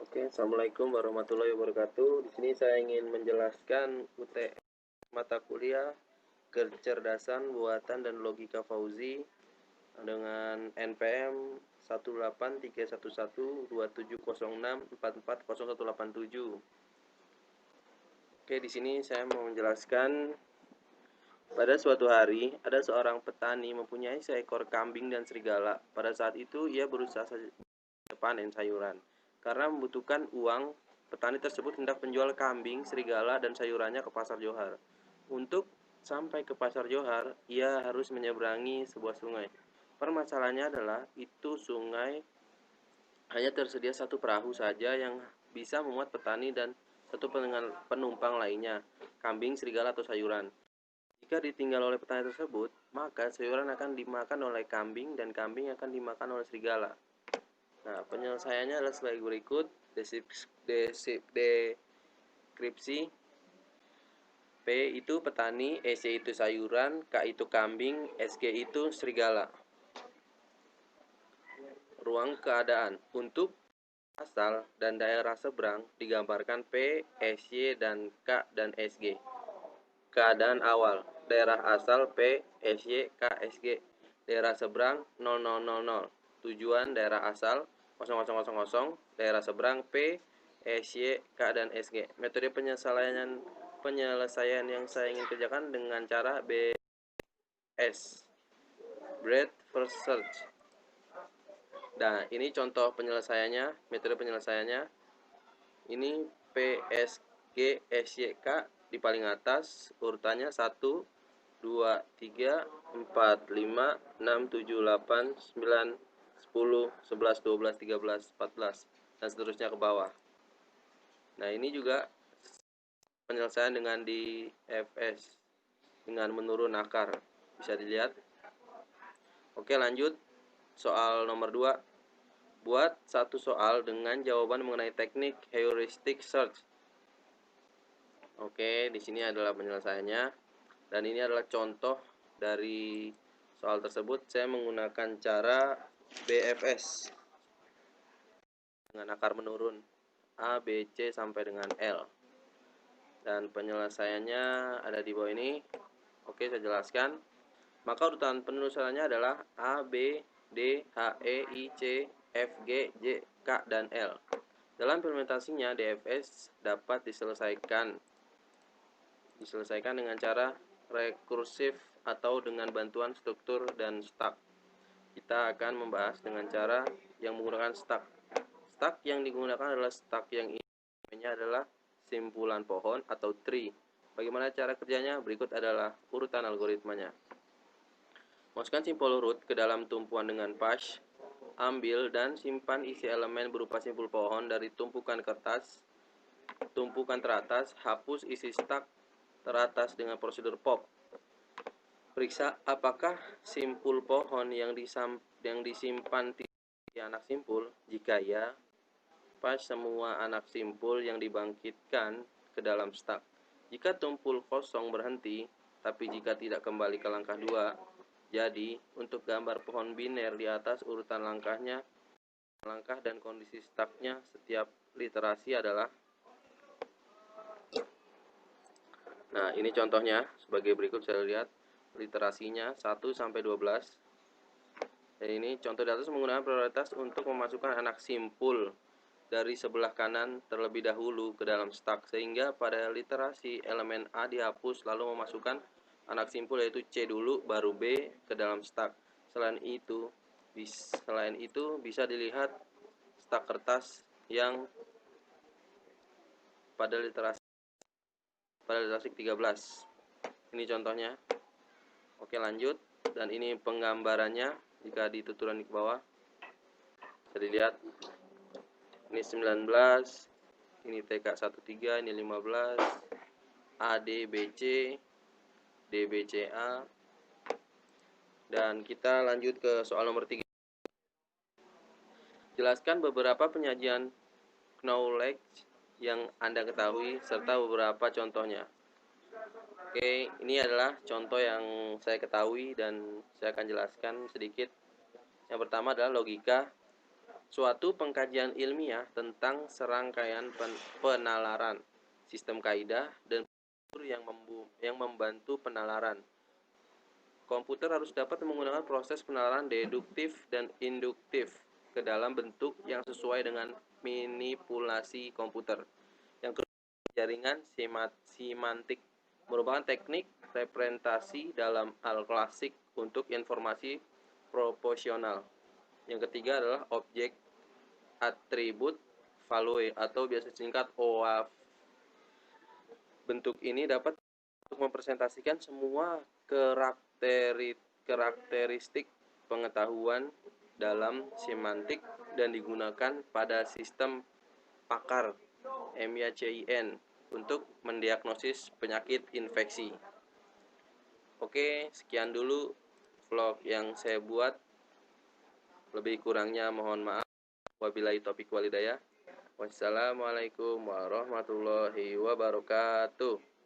Oke, Assalamualaikum warahmatullahi wabarakatuh. Di sini saya ingin menjelaskan UTS mata kuliah Kecerdasan Buatan dan Logika Fauzi dengan NPM 183112706440187. Oke, di sini saya mau menjelaskan pada suatu hari ada seorang petani mempunyai seekor kambing dan serigala. Pada saat itu ia berusaha panen sayuran. Karena membutuhkan uang, petani tersebut hendak menjual kambing, serigala, dan sayurannya ke pasar Johar. Untuk sampai ke pasar Johar, ia harus menyeberangi sebuah sungai. Permasalahannya adalah itu sungai hanya tersedia satu perahu saja yang bisa memuat petani dan satu penumpang lainnya, kambing, serigala, atau sayuran. Jika ditinggal oleh petani tersebut, maka sayuran akan dimakan oleh kambing dan kambing akan dimakan oleh serigala. Nah, penyelesaiannya adalah sebagai berikut. Deskripsi. P itu petani, EC itu sayuran, K itu kambing, SG itu serigala. Ruang keadaan. Untuk asal dan daerah seberang digambarkan P, SY, dan K dan SG. Keadaan awal. Daerah asal P, SY, K, SG. Daerah seberang 0000. Tujuan daerah asal 0000, daerah seberang P, SY, K, dan SG. Metode penyelesaian yang saya ingin kerjakan dengan cara BS, Breadth First Search. Nah, ini contoh penyelesaiannya, metode penyelesaiannya. Ini PSG, SY, K di paling atas, urutannya 1, 2, 3, 4, 5, 6, 7, 8, 9, 10, 11, 12, 13, 14, dan seterusnya ke bawah. Nah, ini juga penyelesaian dengan di FS dengan menurun akar. Bisa dilihat. Oke, lanjut. Soal nomor 2. Buat satu soal dengan jawaban mengenai teknik heuristic search. Oke, di sini adalah penyelesaiannya. Dan ini adalah contoh dari soal tersebut. Saya menggunakan cara BFS dengan akar menurun A, B, C sampai dengan L. Dan penyelesaiannya ada di bawah ini. Oke, saya jelaskan. Maka urutan penelusurannya adalah A, B, D, H, E, I, C, F, G, J, K, dan L. Dalam implementasinya, DFS dapat diselesaikan dengan cara rekursif atau dengan bantuan struktur dan stack. Kita akan membahas dengan cara yang menggunakan stack. Stack yang digunakan adalah stack yang ini adalah simpulan pohon atau tree. Bagaimana cara kerjanya? Berikut adalah urutan algoritmanya. Masukkan simpul root ke dalam tumpuan dengan pash. Ambil dan simpan isi elemen berupa simpul pohon dari tumpukan kertas. Tumpukan teratas, hapus isi stack teratas dengan prosedur pop. Periksa apakah simpul pohon yang disimpan di anak simpul. Jika ya, pass semua anak simpul yang dibangkitkan ke dalam stack. Jika tumpul kosong berhenti, tapi jika tidak kembali ke langkah 2, jadi untuk gambar pohon biner di atas urutan langkah dan kondisi stacknya setiap literasi adalah. Nah, ini contohnya sebagai berikut. Saya lihat literasinya 1 sampai 12. Dan ini contoh di atas menggunakan prioritas untuk memasukkan anak simpul dari sebelah kanan terlebih dahulu ke dalam stack, sehingga pada literasi elemen A dihapus lalu memasukkan anak simpul yaitu C dulu baru B ke dalam stack. Selain itu bisa dilihat stack kertas yang pada literasi 13. Ini contohnya. Oke, lanjut. Dan ini penggambarannya jika dituturan di bawah. Bisa dilihat. Ini 19, ini TK13, ini 15, ADBC, DBCA. Dan kita lanjut ke soal nomor 3. Jelaskan beberapa penyajian knowledge yang Anda ketahui serta beberapa contohnya. Oke, ini adalah contoh yang saya ketahui dan saya akan jelaskan sedikit. Yang pertama adalah logika. Suatu pengkajian ilmiah tentang serangkaian penalaran, sistem kaidah, dan prosedur yang membantu penalaran. Komputer harus dapat menggunakan proses penalaran deduktif dan induktif ke dalam bentuk yang sesuai dengan manipulasi komputer. Yang kedua, jaringan semantik merupakan teknik representasi dalam hal klasik untuk informasi proporsional. Yang ketiga adalah objek atribut value atau biasa disingkat OAV. Bentuk ini dapat untuk mempresentasikan semua karakteristik pengetahuan dalam semantik dan digunakan pada sistem pakar MYCIN untuk mendiagnosis penyakit infeksi. Oke, sekian dulu vlog yang saya buat. Lebih kurangnya mohon maaf. Wabillahi taufiq walhidayah. Wassalamualaikum warahmatullahi wabarakatuh.